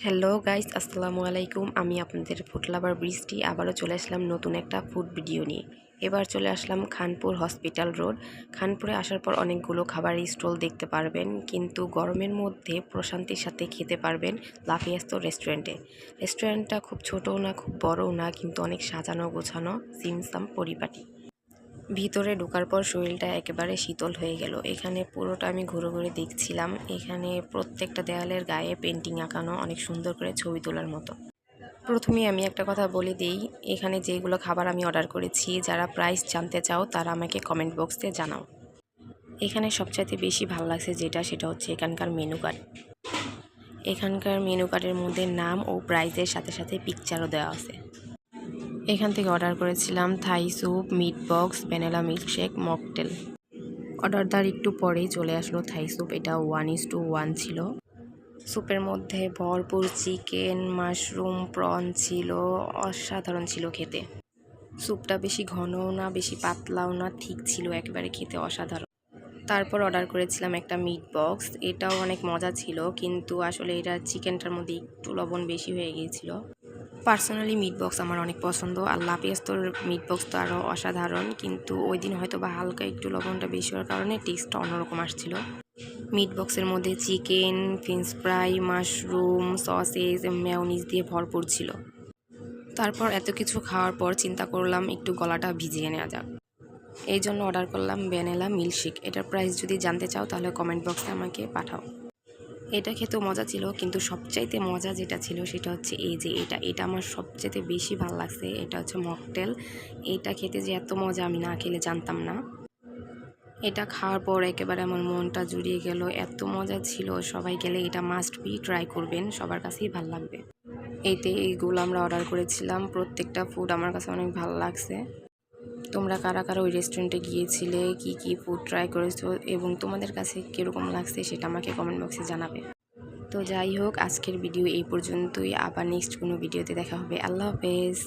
Hello guys, আসসালামু আলাইকুম। আমি আপনাদের ফুড লাভার বৃষ্টি আবারও চলে আসলাম নতুন একটা ফুড ভিডিও নিয়ে। এবার চলে আসলাম খানপুর হসপিটাল রোড। খানপুরে আসার পর অনেকগুলো খাবারের স্টল দেখতে পারবেন, কিন্তু গরমের মধ্যে প্রশান্তির সাথে খেতে পারবেন লাফিয়াস্ত রেস্টুরেন্টে। রেস্টুরেন্টটা খুব ছোটও না, খুব বড়ও না, কিন্তু অনেক সাজানো গোছানো, সিমসাম পরিপাটি। ভিতরে ঢোকার পর শরীরটা একেবারে শীতল হয়ে গেল। এখানে পুরোটা আমি ঘুরে ঘুরে দেখছিলাম। এখানে প্রত্যেকটা দেয়ালের গায়ে পেন্টিং আঁকানো, অনেক সুন্দর করে ছবি তোলার মতো। প্রথমেই আমি একটা কথা বলে দিই, এখানে যেগুলো খাবার আমি অর্ডার করেছি, যারা প্রাইস জানতে চাও তারা আমাকে কমেন্ট বক্সে জানাও। এখানে সবচাইতে বেশি ভালো লাগছে সেটা হচ্ছে এখানকার মেনু কার্ড। এখানকার মেনু কার্ডের মধ্যে নাম ও প্রাইসের সাথে সাথে পিকচারও দেওয়া আছে। এখান থেকে অর্ডার করেছিলাম Thai soup, meat box, vanilla milkshake, mocktail. Order দেওয়ার একটু পরেই চলে আসলো থাই স্যুপ। এটা 1:1 ছিল। স্যুপের মধ্যে ভরপুর চিকেন, মাশরুম, প্রন ছিল। অসাধারণ ছিল খেতে। স্যুপটা বেশি ঘনও না, বেশি পাতলাও না, ঠিক ছিল, একেবারে খেতে অসাধারণ। তারপর অর্ডার করেছিলাম একটা মিট বক্স। এটাও অনেক মজা ছিল, কিন্তু আসলে এটা চিকেনটার মধ্যে একটু লবণ বেশি হয়ে গিয়েছিল। পার্সোনালি মিট বক্স আমার অনেক পছন্দ, আর লাপিয়াস্তর মিট বক্স তো আরও অসাধারণ, কিন্তু ওই দিন হয়তো বা হালকা একটু লবণটা বেশি হওয়ার কারণে টেস্টটা অন্যরকম আসছিল। মিট বক্সের মধ্যে chicken, French fry, mushroom, sausage, mayonnaise দিয়ে ভরপুর ছিল। তারপর এত কিছু খাওয়ার পর চিন্তা করলাম একটু গলাটা ভিজিয়ে নেওয়া যাক। এই জন্য অর্ডার করলাম ভ্যানিলা মিল্কশেক। এটার প্রাইস যদি জানতে চাও তাহলে কমেন্ট বক্সে আমাকে পাঠাও। এটা খেতেও মজা ছিল, কিন্তু সবচাইতে মজা যেটা ছিল সেটা হচ্ছে এই যে এটা আমার সবচাইতে বেশি ভালো লাগছে। এটা হচ্ছে মকটেল। এটা খেতে যে এত মজা আমি না খেলে জানতাম না। এটা খাওয়ার পর একেবারে আমার মনটা জুড়িয়ে গেল, এত মজা ছিল। সবাই গেলে এটা মাস্ট বি ট্রাই করবেন, সবার কাছেই ভালো লাগবে। এইগুলো আমরা অর্ডার করেছিলাম। প্রত্যেকটা ফুড আমার কাছে অনেক ভালো লাগছে। তোমরা কারা কারা ওই রেস্টুরেন্টে গিয়েছিলে, কি কি ফুড ট্রাই করেছো এবং তোমাদের কাছে কীরকম লাগছে সেটা আমাকে কমেন্ট বক্সে জানাবে। তো যাই হোক, আজকের ভিডিও এই পর্যন্তই। আবার নেক্সট কোনো ভিডিওতে দেখা হবে। আল্লাহ হাফেজ।